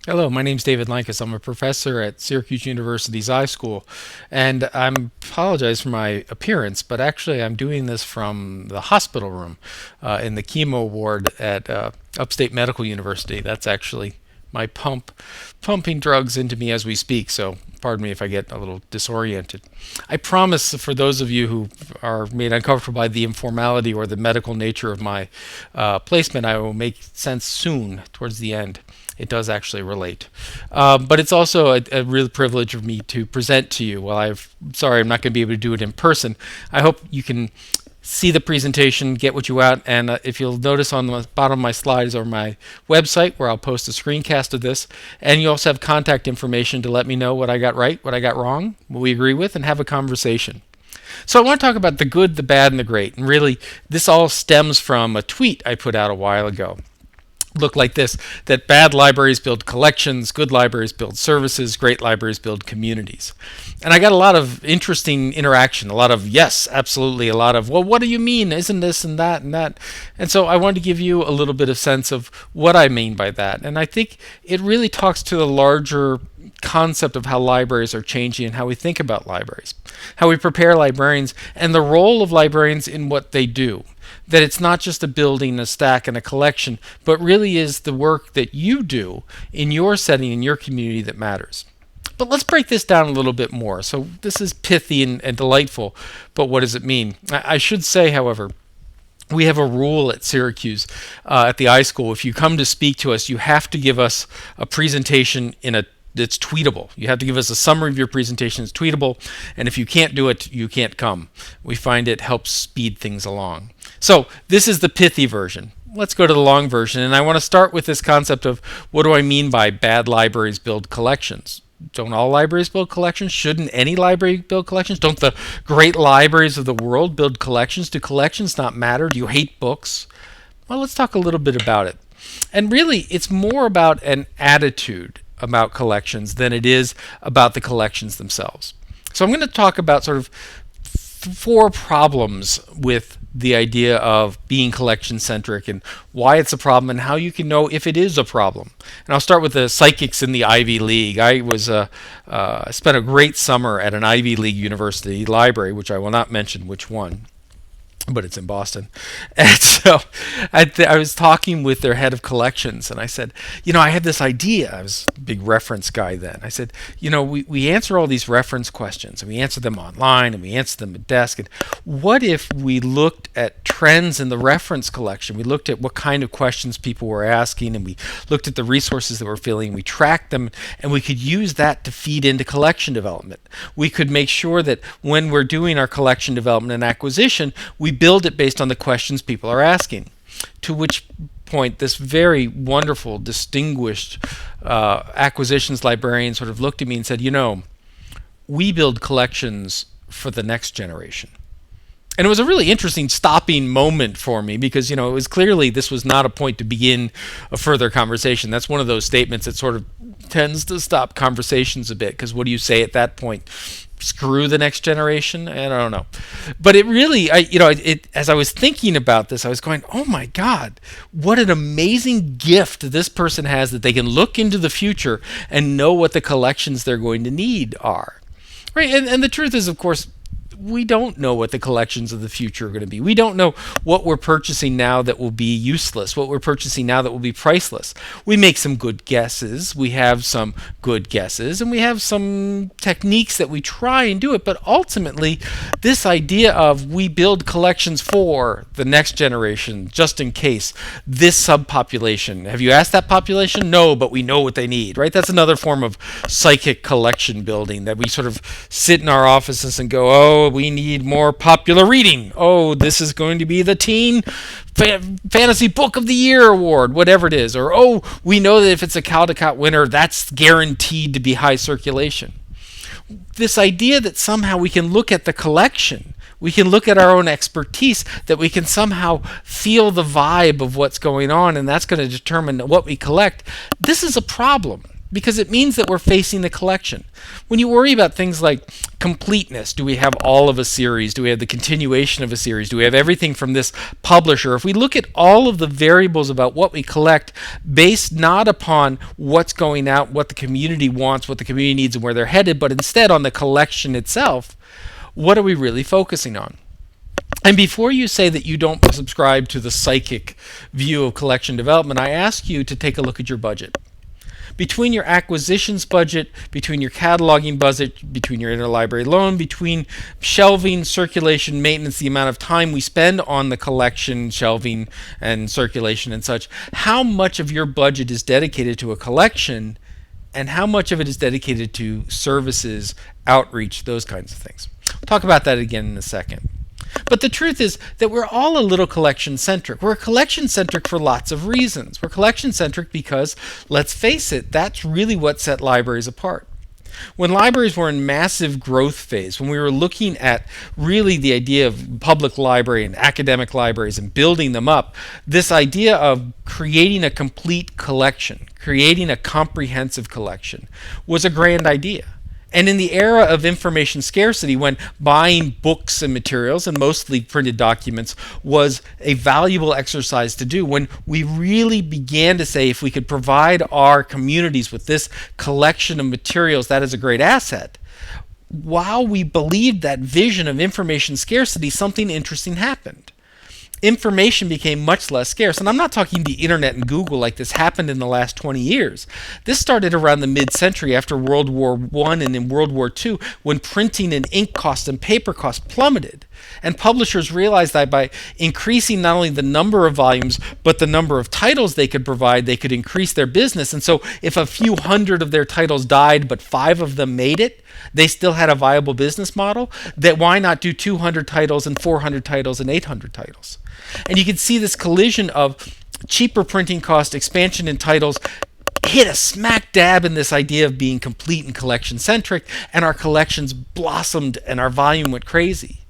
Hello, my name's David Lankus. I'm a professor at Syracuse University's iSchool, and I apologize for my appearance, but actually I'm doing this from the hospital room in the chemo ward at Upstate Medical University. That's actually my pumping drugs into me as we speak, so pardon me if I get a little disoriented. I promise for those of you who are made uncomfortable by the informality or the medical nature of my placement, I will make sense soon towards the end. It does actually relate. But it's also a real privilege of me to present to you. Well, sorry, I'm not going to be able to do it in person. I hope you can see the presentation, get what you want, and if you'll notice on the bottom of my slides or my website where I'll post a screencast of this, and you also have contact information to let me know what I got right, what I got wrong, what we agree with, and have a conversation. So I want to talk about the good, the bad, and the great, and really this all stems from a tweet I put out a while ago. Look like this: that bad libraries build collections, good libraries build services, great libraries build communities. And I got a lot of interesting interaction, a lot of yes, absolutely, a lot of well, what do you mean? Isn't this and that and that? And so I wanted to give you a little bit of sense of what I mean by that. And I think it really talks to the larger concept of how libraries are changing and how we think about libraries, how we prepare librarians, and the role of librarians in what they do. That it's not just a building, a stack, and a collection, but really is the work that you do in your setting, in your community that matters. But let's break this down a little bit more. So this is pithy and delightful, but what does it mean? I should say, however, we have a rule at Syracuse at the iSchool. If you come to speak to us, you have to give us a presentation that's tweetable. You have to give us a summary of your presentation that's tweetable, and if you can't do it, you can't come. We find it helps speed things along. So this is the pithy version. Let's go to the long version, and I want to start with this concept of what do I mean by bad libraries build collections? Don't all libraries build collections? Shouldn't any library build collections? Don't the great libraries of the world build collections? Do collections not matter? Do you hate books? Well, let's talk a little bit about it. And really, it's more about an attitude about collections than it is about the collections themselves. So I'm going to talk about sort of four problems with the idea of being collection centric and why it's a problem and how you can know if it is a problem. And I'll start with the psychics in the Ivy League. I spent a great summer at an Ivy League university library, which I will not mention which one, but it's in Boston. And so I was talking with their head of collections, and I said, I had this idea. I was a big reference guy then. I said, we answer all these reference questions, and we answer them online, and we answer them at desk. And what if we looked at trends in the reference collection? We looked at what kind of questions people were asking, and we looked at the resources that were filling. We tracked them, and we could use that to feed into collection development. We could make sure that when we're doing our collection development and acquisition, we build it based on the questions people are asking. To which point this very wonderful, distinguished acquisitions librarian sort of looked at me and said, we build collections for the next generation. And it was a really interesting stopping moment for me because, it was clearly this was not a point to begin a further conversation. That's one of those statements that sort of tends to stop conversations a bit because what do you say at that point? Screw the next generation? I don't know. But it really, as I was thinking about this, I was going, oh my God, what an amazing gift this person has that they can look into the future and know what the collections they're going to need are. Right? And the truth is, of course, we don't know what the collections of the future are going to be. We don't know what we're purchasing now that will be useless, what we're purchasing now that will be priceless. We make some good guesses. We have some good guesses, and we have some techniques that we try and do it. But ultimately, this idea of we build collections for the next generation, just in case this subpopulation. Have you asked that population? No, but we know what they need, right? That's another form of psychic collection building that we sort of sit in our offices and go, oh, we need more popular reading. Oh, this is going to be the teen fantasy book of the year award, whatever it is. Or, oh, we know that if it's a Caldecott winner, that's guaranteed to be high circulation. This idea that somehow we can look at the collection, we can look at our own expertise, that we can somehow feel the vibe of what's going on, and that's going to determine what we collect. This is a problem, because it means that we're facing the collection. When you worry about things like completeness. Do we have all of a series? Do we have the continuation of a series? Do we have everything from this publisher? If we look at all of the variables about what we collect based not upon what's going out, what the community wants, what the community needs, and where they're headed, but instead on the collection itself, what are we really focusing on? And before you say that you don't subscribe to the psychic view of collection development, I ask you to take a look at your budget. Between your acquisitions budget, between your cataloging budget, between your interlibrary loan, between shelving, circulation, maintenance, the amount of time we spend on the collection, shelving, and circulation and such, how much of your budget is dedicated to a collection and how much of it is dedicated to services, outreach, those kinds of things. We'll talk about that again in a second. But the truth is that we're all a little collection-centric. We're collection-centric for lots of reasons. We're collection-centric because, let's face it, that's really what set libraries apart. When libraries were in massive growth phase, when we were looking at really the idea of public library and academic libraries and building them up, this idea of creating a complete collection, creating a comprehensive collection, was a grand idea. And in the era of information scarcity, when buying books and materials, and mostly printed documents, was a valuable exercise to do, when we really began to say if we could provide our communities with this collection of materials, that is a great asset. While we believed that vision of information scarcity, something interesting happened. Information became much less scarce. And I'm not talking the internet and Google like this happened in the last 20 years. This started around the mid-century after World War I and in World War II, when printing and ink costs and paper costs plummeted. And publishers realized that by increasing not only the number of volumes, but the number of titles they could provide, they could increase their business. And so if a few hundred of their titles died, but 5 of them made it, they still had a viable business model. That why not do 200 titles and 400 titles and 800 titles? And you can see this collision of cheaper printing cost, expansion in titles, hit a smack dab in this idea of being complete and collection-centric, and our collections blossomed and our volume went crazy.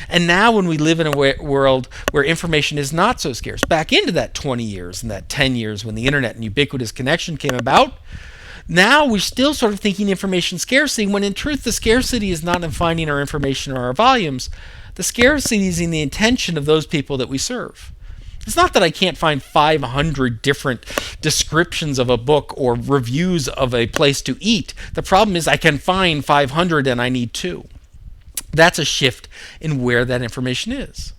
And now when we live in a world where information is not so scarce, back into that 20 years and that 10 years when the internet and ubiquitous connection came about, now we're still sort of thinking information scarcity, when in truth the scarcity is not in finding our information or our volumes. The scarcity is in the intention of those people that we serve. It's not that I can't find 500 different descriptions of a book or reviews of a place to eat. The problem is I can find 500 and I need 2. That's a shift in where that information is.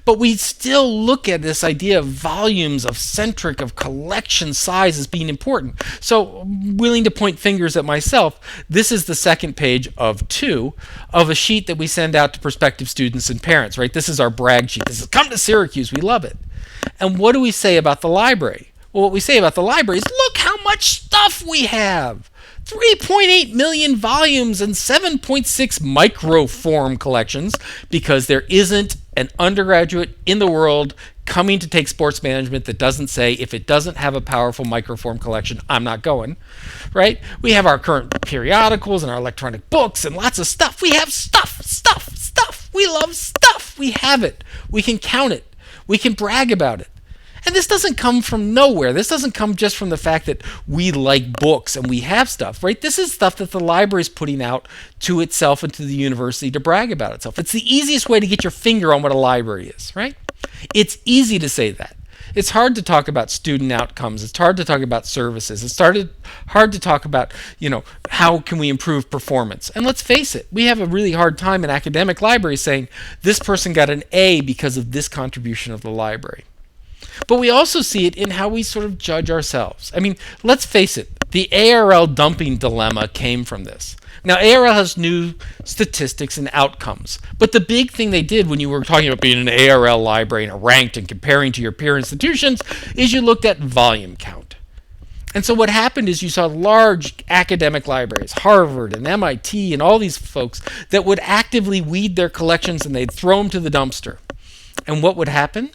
But we still look at this idea of volumes, of centric, of collection size as being important. So, willing to point fingers at myself, this is the second page of 2 of a sheet that we send out to prospective students and parents, right? This is our brag sheet. This is come to Syracuse, we love it. And what do we say about the library? Well, what we say about the library is, look how much stuff we have. 3.8 million volumes and 7.6 microform collections, because there isn't an undergraduate in the world coming to take sports management that doesn't say, if it doesn't have a powerful microform collection, I'm not going, right? We have our current periodicals and our electronic books and lots of stuff. We have stuff. We love stuff. We have it. We can count it. We can brag about it. And this doesn't come from nowhere. This doesn't come just from the fact that we like books and we have stuff, right? This is stuff that the library is putting out to itself and to the university to brag about itself. It's the easiest way to get your finger on what a library is, right? It's easy to say that. It's hard to talk about student outcomes. It's hard to talk about services. It's hard to talk about, how can we improve performance? And let's face it, we have a really hard time in academic libraries saying this person got an A because of this contribution of the library. But we also see it in how we sort of judge ourselves. I mean, let's face it, the ARL dumping dilemma came from this. Now, ARL has new statistics and outcomes, but the big thing they did when you were talking about being an ARL library and ranked and comparing to your peer institutions is you looked at volume count. And so what happened is you saw large academic libraries, Harvard and MIT and all these folks, that would actively weed their collections and they'd throw them to the dumpster. And what would happen?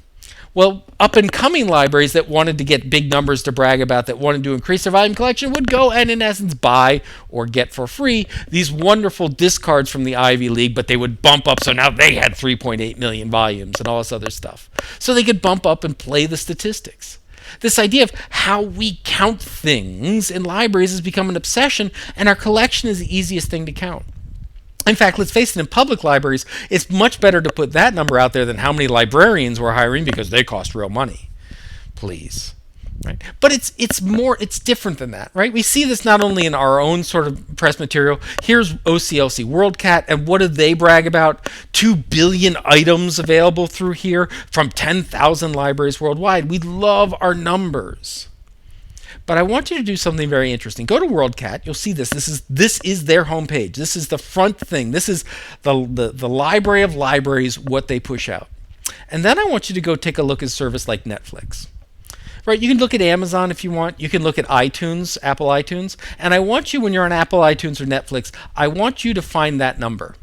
Well, up-and-coming libraries that wanted to get big numbers to brag about, that wanted to increase their volume collection, would go and, in essence, buy or get for free these wonderful discards from the Ivy League, but they would bump up, so now they had 3.8 million volumes and all this other stuff. So they could bump up and play the statistics. This idea of how we count things in libraries has become an obsession, and our collection is the easiest thing to count. In fact, let's face it, in public libraries, it's much better to put that number out there than how many librarians we're hiring because they cost real money. Please. Right? But it's different than that, right? We see this not only in our own sort of press material. Here's OCLC WorldCat, and what do they brag about? 2 billion items available through here from 10,000 libraries worldwide. We love our numbers. But I want you to do something very interesting. Go to WorldCat. You'll see this. This is their homepage. This is the front thing. This is the library of libraries, what they push out. And then I want you to go take a look at a service like Netflix. Right, you can look at Amazon if you want. You can look at iTunes, Apple iTunes. And I want you, when you're on Apple iTunes or Netflix, I want you to find that number.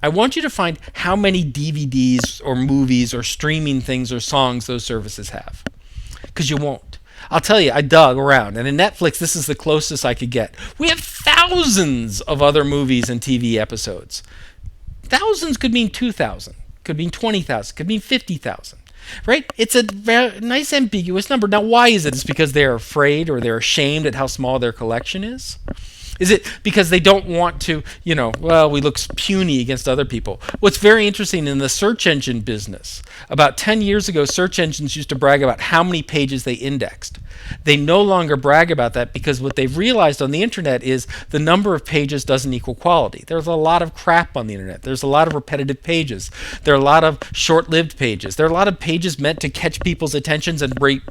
I want you to find how many DVDs or movies or streaming things or songs those services have. Because you won't. I'll tell you, I dug around. And in Netflix, this is the closest I could get. We have thousands of other movies and TV episodes. Thousands could mean 2,000, could mean 20,000, could mean 50,000. Right? It's a very nice ambiguous number. Now, why is it? It's because they're afraid or they're ashamed at how small their collection is? Is it because they don't want to, we look puny against other people? What's very interesting in the search engine business, about 10 years ago, search engines used to brag about how many pages they indexed. They no longer brag about that because what they've realized on the internet is the number of pages doesn't equal quality. There's a lot of crap on the internet. There's a lot of repetitive pages. There are a lot of short-lived pages. There are a lot of pages meant to catch people's attentions and break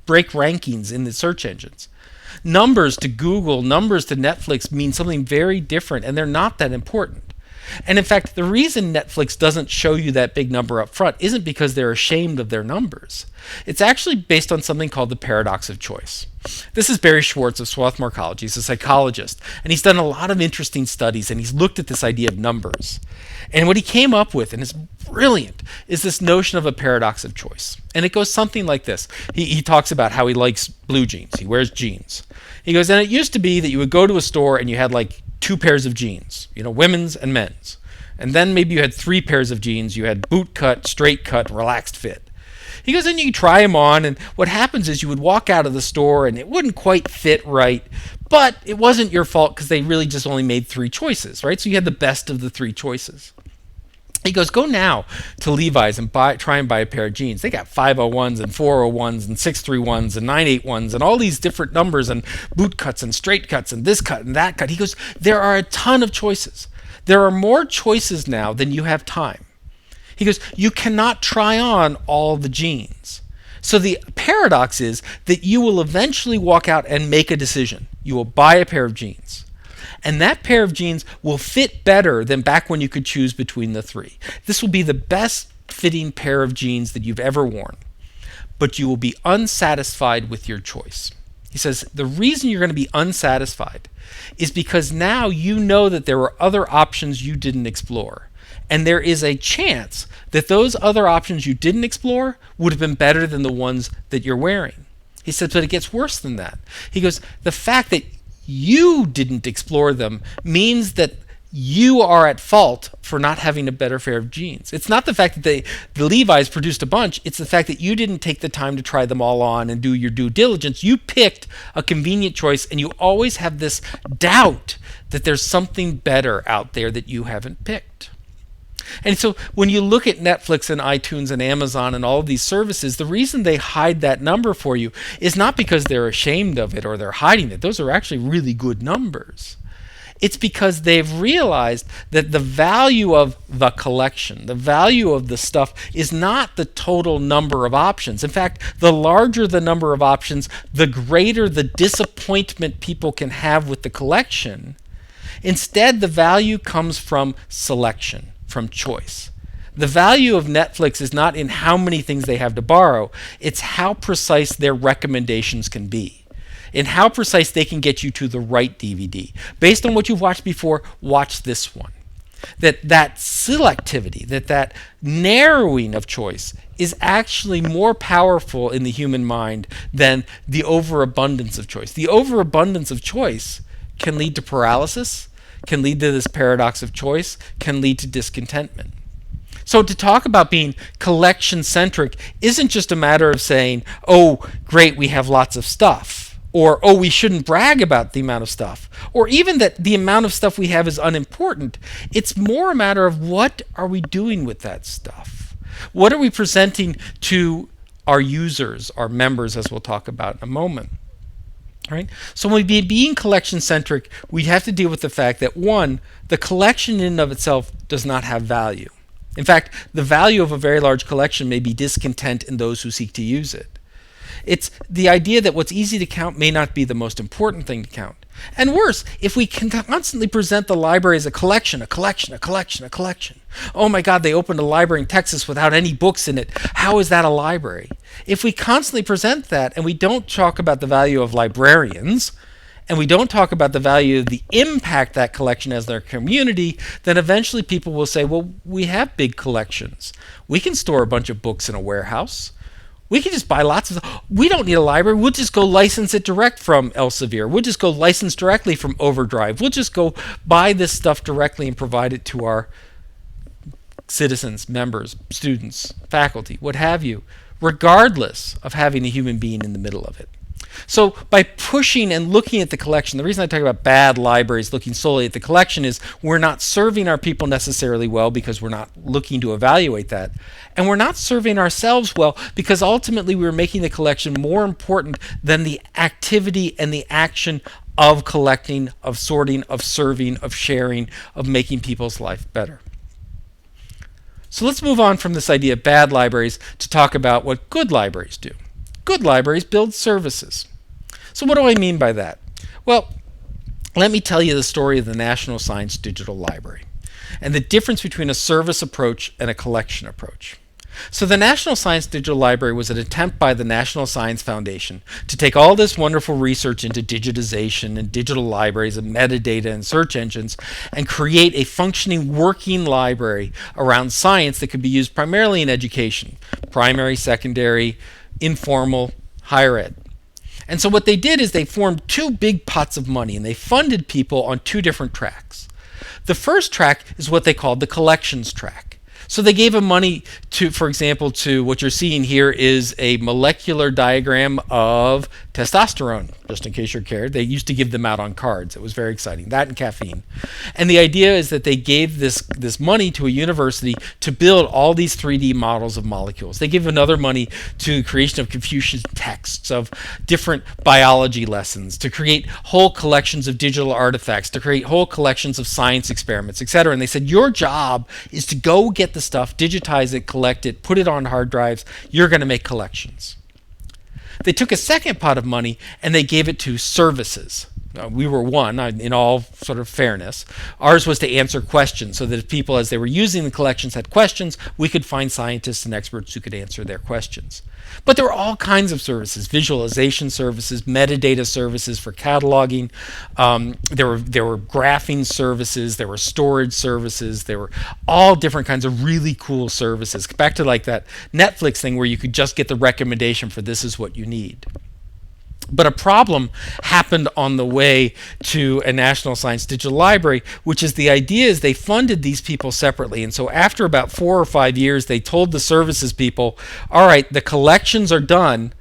rankings in the search engines. Numbers to Google, numbers to Netflix mean something very different, and they're not that important. And in fact, the reason Netflix doesn't show you that big number up front isn't because they're ashamed of their numbers. It's actually based on something called the paradox of choice. This is Barry Schwartz of Swarthmore College. He's a psychologist, and he's done a lot of interesting studies, and he's looked at this idea of numbers. And what he came up with, and it's brilliant, is this notion of a paradox of choice. And it goes something like this. He talks about how he likes blue jeans. He wears jeans. He goes, and it used to be that you would go to a store and you had like 2 pairs of jeans, women's and men's. And then maybe you had 3 pairs of jeans. You had boot cut, straight cut, relaxed fit. He goes, and you try them on, and what happens is you would walk out of the store and it wouldn't quite fit right, but it wasn't your fault because they really just only made 3 choices, right? So you had the best of the 3 choices. He goes, go now to Levi's and try and buy a pair of jeans. They got 501s and 401s and 631s and 981s and all these different numbers and boot cuts and straight cuts and this cut and that cut. He goes, there are a ton of choices. There are more choices now than you have time. He goes, you cannot try on all the jeans. So the paradox is that you will eventually walk out and make a decision. You will buy a pair of jeans. And that pair of jeans will fit better than back when you could choose between the 3. This will be the best fitting pair of jeans that you've ever worn. But you will be unsatisfied with your choice. He says the reason you're going to be unsatisfied is because now you know that there were other options you didn't explore. And there is a chance that those other options you didn't explore would have been better than the ones that you're wearing. He says, but it gets worse than that. He goes, the fact that you didn't explore them means that you are at fault for not having a better pair of jeans. It's not the fact that the Levi's produced a bunch. It's the fact that you didn't take the time to try them all on and do your due diligence. You picked a convenient choice, and you always have this doubt that there's something better out there that you haven't picked. And so when you look at Netflix and iTunes and Amazon and all of these services, the reason they hide that number for you is not because they're ashamed of it or they're hiding it. Those are actually really good numbers. It's because they've realized that the value of the collection, the value of the stuff, is not the total number of options. In fact, the larger the number of options, the greater the disappointment people can have with the collection. Instead, the value comes from selection, from choice. The value of Netflix is not in how many things they have to borrow, it's how precise their recommendations can be, in how precise they can get you to the right DVD. Based on what you've watched before, watch this one. That selectivity, that narrowing of choice is actually more powerful in the human mind than the overabundance of choice. The overabundance of choice can lead to paralysis, can lead to this paradox of choice, can lead to discontentment. So to talk about being collection-centric isn't just a matter of saying, oh, great, we have lots of stuff. or, oh, we shouldn't brag about the amount of stuff, or even that the amount of stuff we have is unimportant. It's more a matter of what are we doing with that stuff? What are we presenting to our users, our members, as we'll talk about in a moment? Right? So when we being collection centric, we have to deal with the fact that one, the collection in and of itself does not have value. In fact, the value of a very large collection may be discontent in those who seek to use it. It's the idea that what's easy to count may not be the most important thing to count. And worse, if we can constantly present the library as a collection, a collection, a collection, a collection. Oh my God, they opened a library in Texas without any books in it. How is that a library? If we constantly present that and we don't talk about the value of librarians, and we don't talk about the value of the impact that collection has in their community, then eventually people will say, well, we have big collections. We can store a bunch of books in a warehouse. We can just buy lots of. We don't need a library. We'll just go license it direct from Elsevier. We'll just go license directly from Overdrive. We'll just go buy this stuff directly and provide it to our citizens, members, students, faculty, what have you, regardless of having a human being in the middle of it. So by pushing and looking at the collection, the reason I talk about bad libraries looking solely at the collection is we're not serving our people necessarily well because we're not looking to evaluate that. And we're not serving ourselves well because ultimately we're making the collection more important than the activity and the action of collecting, of sorting, of serving, of sharing, of making people's life better. So let's move on from this idea of bad libraries to talk about what good libraries do. Good libraries build services. So what do I mean by that? Well, let me tell you the story of the National Science Digital Library and the difference between a service approach and a collection approach. So the National Science Digital Library was an attempt by the National Science Foundation to take all this wonderful research into digitization and digital libraries and metadata and search engines and create a functioning working library around science that could be used primarily in education, primary, secondary, informal, higher ed. And so what they did is they formed two big pots of money and they funded people on two different tracks. The first track is what they called the collections track. So they gave them money to, for example, to what you're seeing here is a molecular diagram of testosterone, just in case you're cared. They used to give them out on cards. It was very exciting. That and caffeine. And the idea is that they gave this money to a university to build all these 3D models of molecules. They give another money to the creation of Confucian texts, of different biology lessons, to create whole collections of digital artifacts, to create whole collections of science experiments, etc. And they said, your job is to go get the stuff, digitize it, collect it, put it on hard drives. You're going to make collections. They took a second pot of money and they gave it to services. We were one, in all sort of fairness. Ours was to answer questions so that if people, as they were using the collections, had questions, we could find scientists and experts who could answer their questions. But there were all kinds of services, visualization services, metadata services for cataloging. There were graphing services, there were storage services, there were all different kinds of really cool services. Back to like that Netflix thing where you could just get the recommendation for this is what you need. But a problem happened on the way to a National Science Digital Library, which is the idea is they funded these people separately. And so after about 4 or 5 years, they told the services people, all right, the collections are done,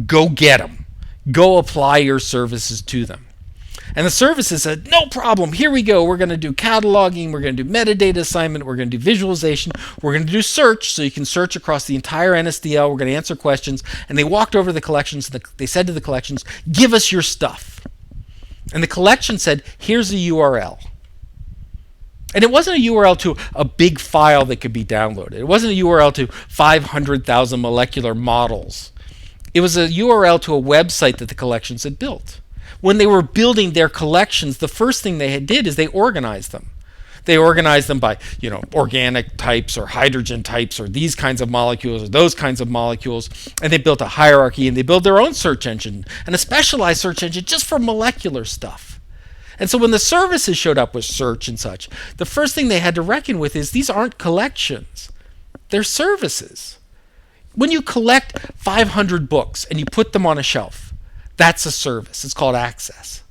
go get them. Go apply your services to them. And the services said, no problem, here we go. We're going to do cataloging, we're going to do metadata assignment, we're going to do visualization, we're going to do search, so you can search across the entire NSDL, we're going to answer questions. And they walked over to the collections, and they said to the collections, give us your stuff. And the collection said, here's a URL. And it wasn't a URL to a big file that could be downloaded. It wasn't a URL to 500,000 molecular models. It was a URL to a website that the collections had built. When they were building their collections, the first thing they did is they organized them. They organized them by, organic types or hydrogen types or these kinds of molecules or those kinds of molecules. And they built a hierarchy and they built their own search engine and a specialized search engine just for molecular stuff. And so when the services showed up with search and such, the first thing they had to reckon with is these aren't collections. They're services. When you collect 500 books and you put them on a shelf, that's a service. It's called access.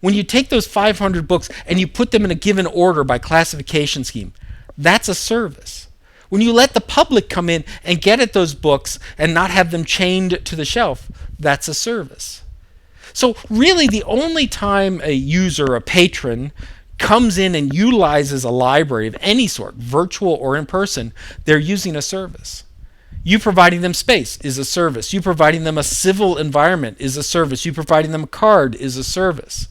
When you take those 500 books and you put them in a given order by classification scheme, that's a service. When you let the public come in and get at those books and not have them chained to the shelf, that's a service. So really the only time a user, a patron, comes in and utilizes a library of any sort, virtual or in person, they're using a service. You providing them space is a service. You providing them a civil environment is a service. You providing them a card is a service.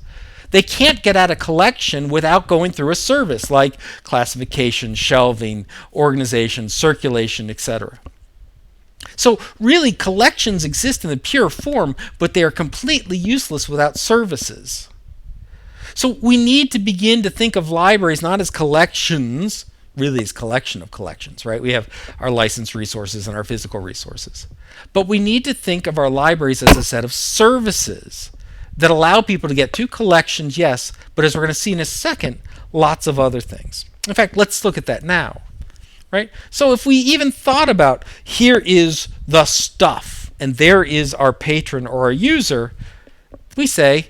They can't get at a collection without going through a service like classification, shelving, organization, circulation, etc. So really, collections exist in the pure form, but they are completely useless without services. So we need to begin to think of libraries not as collections, really as collection of collections, right? We have our licensed resources and our physical resources. But we need to think of our libraries as a set of services that allow people to get to collections, yes, but as we're going to see in a second, lots of other things. In fact, let's look at that now. Right? So if we even thought about here is the stuff and there is our patron or our user, we say,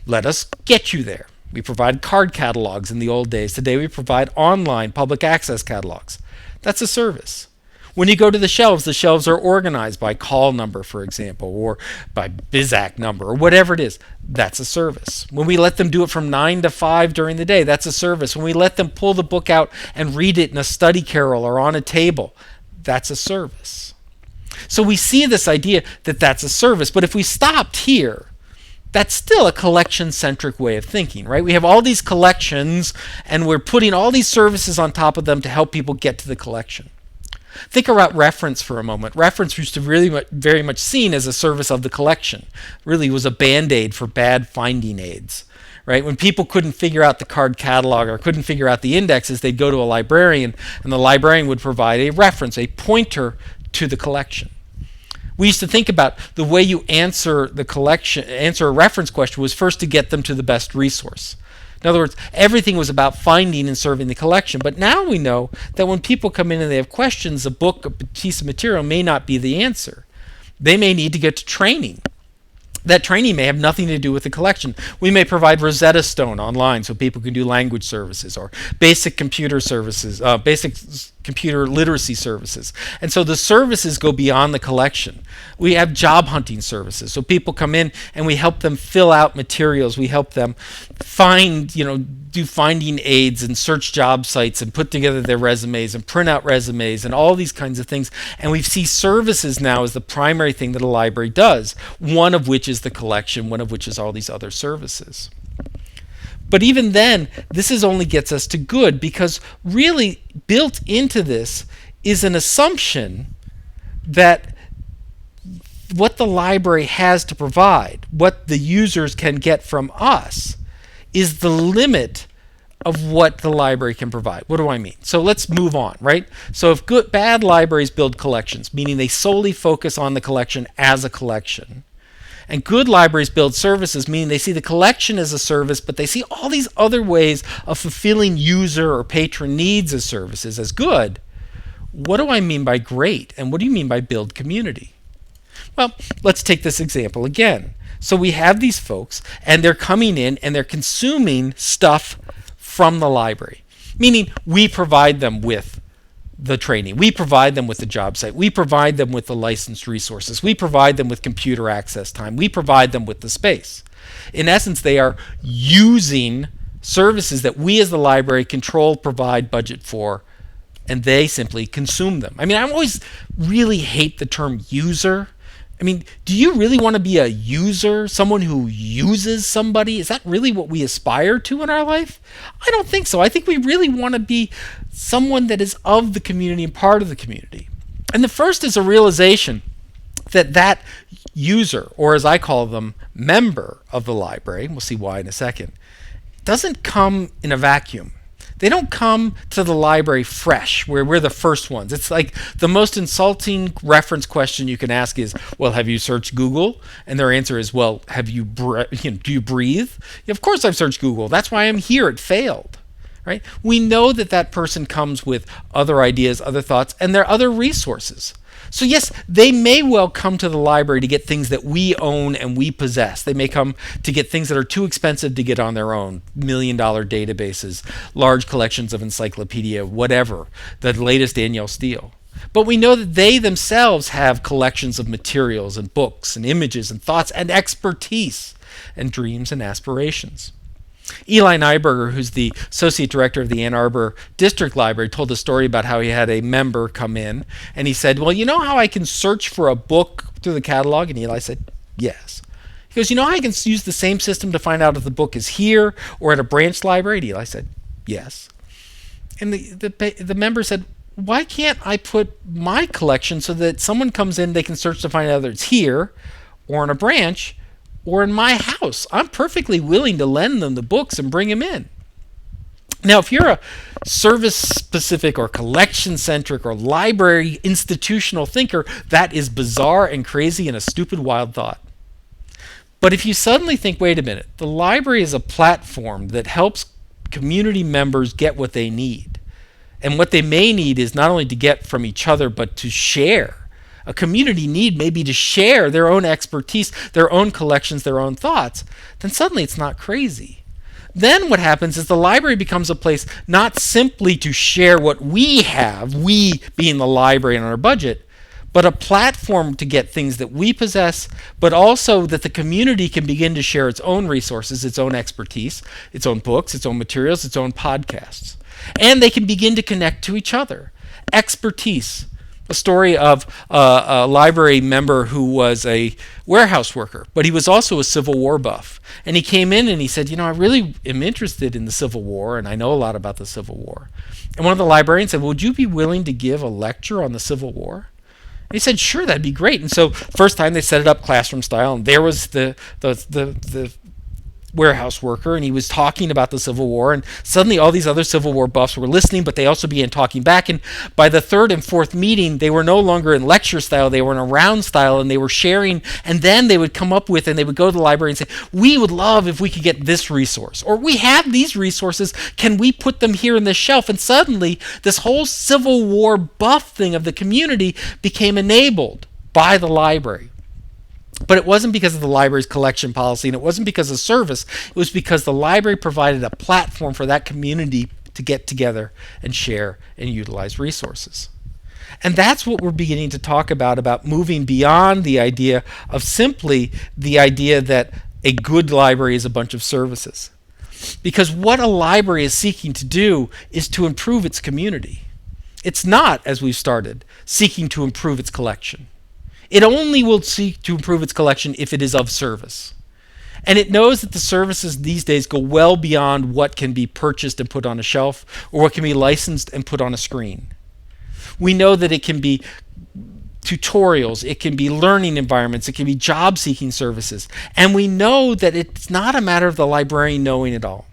let us get you there. We provide card catalogs in the old days. Today we provide online public access catalogs. That's a service. When you go to the shelves are organized by call number, for example, or by BizAc number, or whatever it is. That's a service. When we let them do it from 9 to 5 during the day, that's a service. When we let them pull the book out and read it in a study carrel or on a table, that's a service. So we see this idea that that's a service, but if we stopped here, that's still a collection-centric way of thinking, right? We have all these collections, and we're putting all these services on top of them to help people get to the collection. Think about reference for a moment. Reference used to very much seen as a service of the collection. Really was a band-aid for bad finding aids. Right? When people couldn't figure out the card catalog or couldn't figure out the indexes, they'd go to a librarian, and the librarian would provide a reference, a pointer to the collection. We used to think about the way you answer a reference question was first to get them to the best resource. In other words, everything was about finding and serving the collection. But now we know that when people come in and they have questions, a book, a piece of material may not be the answer. They may need to get to training. That training may have nothing to do with the collection. We may provide Rosetta Stone online so people can do language services or basic computer services, basic computer literacy services. And so the services go beyond the collection. We have job hunting services. So people come in and we help them fill out materials. We help them find, do finding aids and search job sites and put together their resumes and print out resumes and all these kinds of things. And we see services now as the primary thing that a library does, one of which is the collection, one of which is all these other services. But even then, this only gets us to good, because really built into this is an assumption that what the library has to provide, what the users can get from us, is the limit of what the library can provide. What do I mean? So let's move on, right? So if bad libraries build collections, meaning they solely focus on the collection as a collection, and good libraries build services, meaning they see the collection as a service, but they see all these other ways of fulfilling user or patron needs as services as good. What do I mean by great? And what do you mean by build community? Well, let's take this example again. So we have these folks, and they're coming in and they're consuming stuff from the library, meaning we provide them with the training. We provide them with the job site. We provide them with the licensed resources. We provide them with computer access time. We provide them with the space. In essence, they are using services that we as the library control, provide, budget for, and they simply consume them. I mean, I always really hate the term user. I mean, do you really want to be a user, someone who uses somebody? Is that really what we aspire to in our life? I don't think so. I think we really want to be someone that is of the community and part of the community. And the first is a realization that user, or as I call them, member of the library, we'll see why in a second, doesn't come in a vacuum. They don't come to the library fresh, where we're the first ones. It's like the most insulting reference question you can ask is, well, have you searched Google? And their answer is, well, do you breathe? Yeah, of course I've searched Google. That's why I'm here. It failed. Right? We know that person comes with other ideas, other thoughts, and there are other resources. So yes, they may well come to the library to get things that we own and we possess. They may come to get things that are too expensive to get on their own, $1 million databases, large collections of encyclopedia, whatever, the latest Danielle Steele. But we know that they themselves have collections of materials and books and images and thoughts and expertise and dreams and aspirations. Eli Nyberger, who's the associate director of the Ann Arbor District Library, told a story about how he had a member come in and he said, well, you know how I can search for a book through the catalog? And Eli said, yes. He goes, you know how I can use the same system to find out if the book is here or at a branch library? And Eli said, yes. And the member said, why can't I put my collection so that someone comes in, they can search to find out whether it's here or in a branch or in my house? I'm perfectly willing to lend them the books and bring them in. Now, if you're a service-specific or collection-centric or library institutional thinker, that is bizarre and crazy and a stupid, wild thought. But if you suddenly think, wait a minute, the library is a platform that helps community members get what they need. And what they may need is not only to get from each other, but to share. A community need may be to share their own expertise, their own collections, their own thoughts. Then suddenly it's not crazy. Then what happens is the library becomes a place not simply to share what we have, we being the library and our budget, but a platform to get things that we possess, but also that the community can begin to share its own resources, its own expertise, its own books, its own materials, its own podcasts. And they can begin to connect to each other. Expertise. A story of a library member who was a warehouse worker, but he was also a Civil War buff. And he came in and he said, you know, I really am interested in the Civil War, and I know a lot about the Civil War. And one of the librarians said, well, would you be willing to give a lecture on the Civil War? And he said, sure, that'd be great. And so first time they set it up classroom style, and there was the warehouse worker, and he was talking about the Civil War, and suddenly all these other Civil War buffs were listening, but they also began talking back. And by the third and fourth meeting, they were no longer in lecture style, they were in a round style, and they were sharing. And then they would come up with, and they would go to the library and say, we would love if we could get this resource, or we have these resources, can we put them here in this shelf? And suddenly this whole Civil War buff thing of the community became enabled by the library. But it wasn't because of the library's collection policy, and it wasn't because of service. It was because the library provided a platform for that community to get together and share and utilize resources. And that's what we're beginning to talk about moving beyond the idea of simply the idea that a good library is a bunch of services. Because what a library is seeking to do is to improve its community. It's not, as we've started, seeking to improve its collection. It only will seek to improve its collection if it is of service. And it knows that the services these days go well beyond what can be purchased and put on a shelf or what can be licensed and put on a screen. We know that it can be tutorials, it can be learning environments, it can be job-seeking services. And we know that it's not a matter of the librarian knowing it all.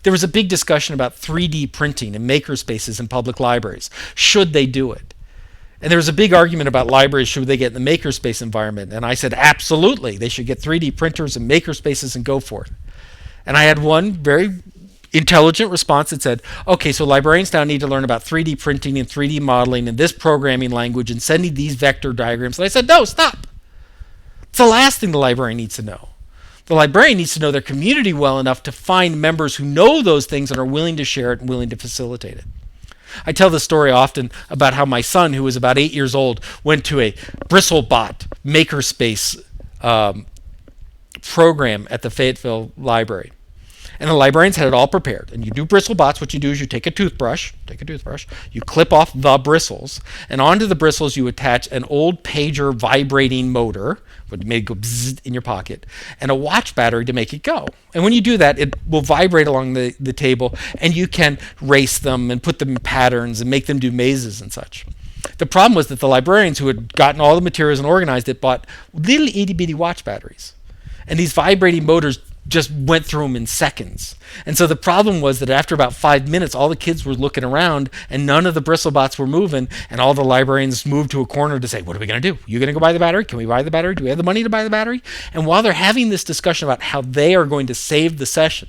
There was a big discussion about 3D printing and makerspaces in public libraries. Should they do it? And there was a big argument about libraries, should they get in the makerspace environment? And I said, absolutely, they should get 3D printers and makerspaces and go for it. And I had one very intelligent response that said, okay, so librarians now need to learn about 3D printing and 3D modeling and this programming language and sending these vector diagrams. And I said, no, stop. It's the last thing the librarian needs to know. The librarian needs to know their community well enough to find members who know those things and are willing to share it and willing to facilitate it. I tell the story often about how my son, who was about 8 years old, went to a BristleBot makerspace program at the Fayetteville Library. And the librarians had it all prepared. And you do BristleBots, what you do is you take a toothbrush, you clip off the bristles, and onto the bristles you attach an old pager vibrating motor, what made it go bzzz in your pocket, and a watch battery to make it go. And when you do that, it will vibrate along the table, and you can race them and put them in patterns and make them do mazes and such. The problem was that the librarians who had gotten all the materials and organized it bought little itty-bitty watch batteries. And these vibrating motors just went through them in seconds. And so the problem was that after about 5 minutes, all the kids were looking around and none of the BristleBots were moving, and all the librarians moved to a corner to say, what are we going to do? You going to go buy the battery? Can we buy the battery? Do we have the money to buy the battery? And while they're having this discussion about how they are going to save the session,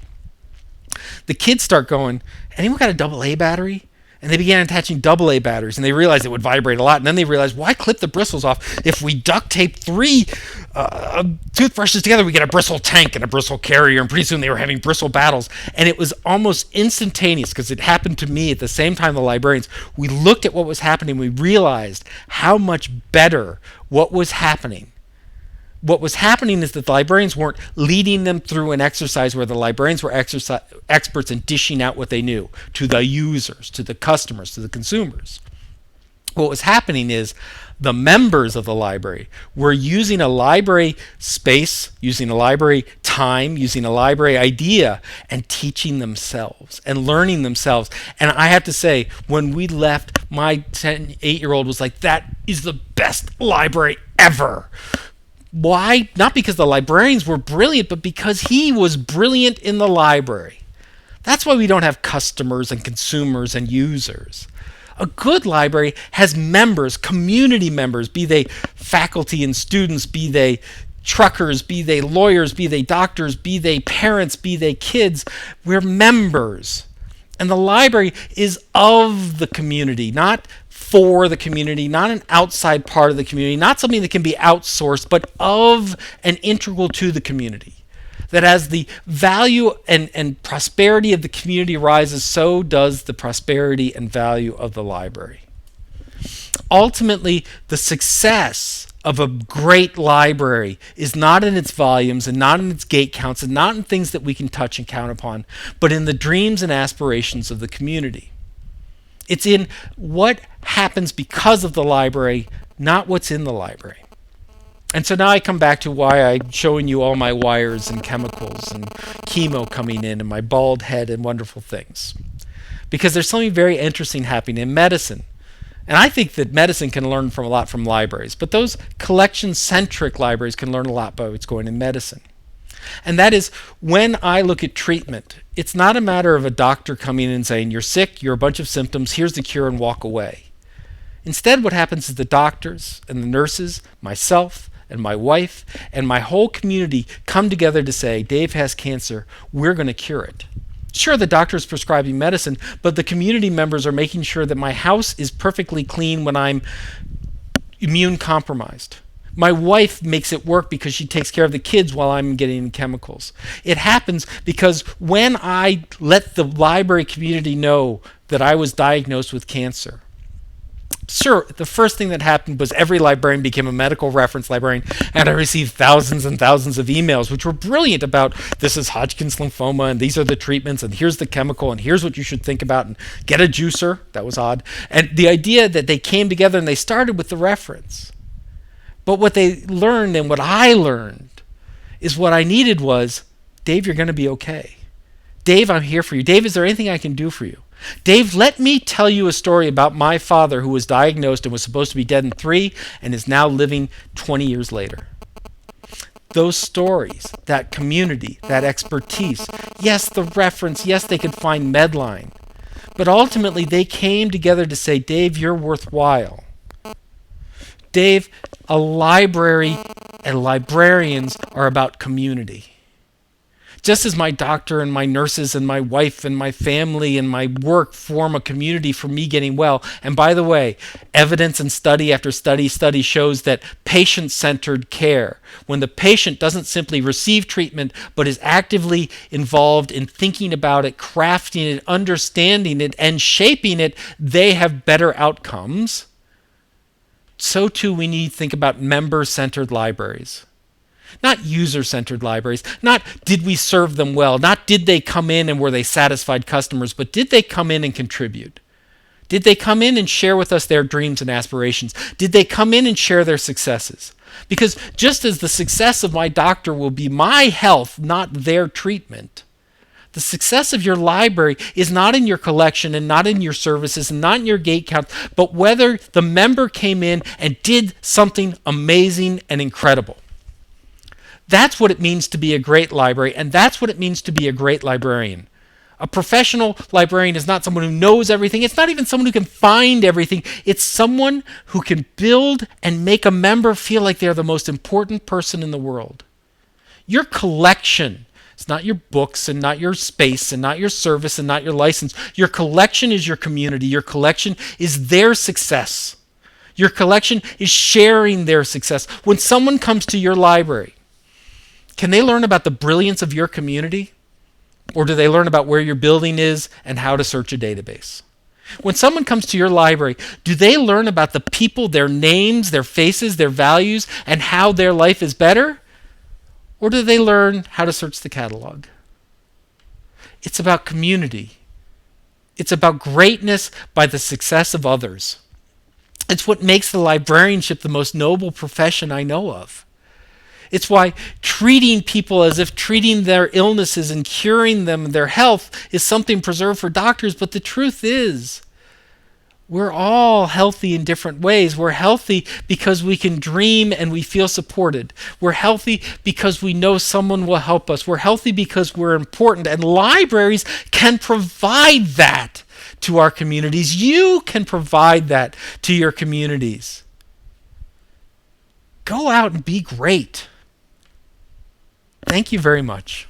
the kids start going, anyone got a AA battery? And they began attaching AA batteries, and they realized it would vibrate a lot. And then they realized, why clip the bristles off? If we duct tape 3 toothbrushes together, we get a bristle tank and a bristle carrier. And pretty soon they were having bristle battles. And it was almost instantaneous, because it happened to me at the same time the librarians. We looked at what was happening. We realized how much better what was happening. What was happening is that the librarians weren't leading them through an exercise where the librarians were experts in dishing out what they knew to the users, to the customers, to the consumers. What was happening is the members of the library were using a library space, using a library time, using a library idea, and teaching themselves and learning themselves. And I have to say, when we left, my 8-year-old was like, that is the best library ever. Why? Not because the librarians were brilliant, but because he was brilliant in the library. That's why we don't have customers and consumers and users. A good library has members, community members, be they faculty and students, be they truckers, be they lawyers, be they doctors, be they parents, be they kids. We're members. And the library is of the community, not for the community, not an outside part of the community, not something that can be outsourced, but of and integral to the community. That as the value and prosperity of the community rises, so does the prosperity and value of the library. Ultimately, the success of a great library is not in its volumes and not in its gate counts and not in things that we can touch and count upon, but in the dreams and aspirations of the community. It's in what happens because of the library, not what's in the library. And so now I come back to why I'm showing you all my wires and chemicals and chemo coming in and my bald head and wonderful things. Because there's something very interesting happening in medicine. And I think that medicine can learn from a lot from libraries, but those collection-centric libraries can learn a lot by what's going in medicine. And that is, when I look at treatment, it's not a matter of a doctor coming in and saying, you're sick, you're a bunch of symptoms, here's the cure, and walk away. Instead, what happens is the doctors and the nurses, myself and my wife and my whole community come together to say, Dave has cancer, we're going to cure it. Sure, the doctor is prescribing medicine, but the community members are making sure that my house is perfectly clean when I'm immune compromised. My wife makes it work because she takes care of the kids while I'm getting chemicals. It happens because when I let the library community know that I was diagnosed with cancer, sure, the first thing that happened was every librarian became a medical reference librarian, and I received thousands and thousands of emails, which were brilliant about this is Hodgkin's lymphoma, and these are the treatments, and here's the chemical, and here's what you should think about, and get a juicer. That was odd. And the idea that they came together and they started with the reference. But what they learned and what I learned is what I needed was, Dave, you're going to be okay. Dave, I'm here for you. Dave, is there anything I can do for you? Dave, let me tell you a story about my father who was diagnosed and was supposed to be dead in 3 and is now living 20 years later. Those stories, that community, that expertise, yes, the reference, yes, they could find Medline, but ultimately they came together to say, Dave, you're worthwhile. Dave, a library and librarians are about community. Just as my doctor and my nurses and my wife and my family and my work form a community for me getting well. And by the way, evidence and study after study shows that patient-centered care, when the patient doesn't simply receive treatment but is actively involved in thinking about it, crafting it, understanding it, and shaping it, they have better outcomes. So too we need to think about member-centered libraries. Not user-centered libraries, not did we serve them well, not did they come in and were they satisfied customers, but did they come in and contribute? Did they come in and share with us their dreams and aspirations? Did they come in and share their successes? Because just as the success of my doctor will be my health, not their treatment, the success of your library is not in your collection and not in your services and not in your gate count, but whether the member came in and did something amazing and incredible. That's what it means to be a great library, and that's what it means to be a great librarian. A professional librarian is not someone who knows everything. It's not even someone who can find everything. It's someone who can build and make a member feel like they're the most important person in the world. Your collection It's not your books and not your space and not your service and not your license. Your collection is your community. Your collection is their success. Your collection is sharing their success. When someone comes to your library, can they learn about the brilliance of your community? Or do they learn about where your building is and how to search a database? When someone comes to your library, do they learn about the people, their names, their faces, their values, and how their life is better? Or do they learn how to search the catalog? It's about community. It's about greatness by the success of others. It's what makes the librarianship the most noble profession I know of. It's why treating people as if treating their illnesses and curing them, their health, is something preserved for doctors. But the truth is, we're all healthy in different ways. We're healthy because we can dream and we feel supported. We're healthy because we know someone will help us. We're healthy because we're important. And libraries can provide that to our communities. You can provide that to your communities. Go out and be great. Thank you very much.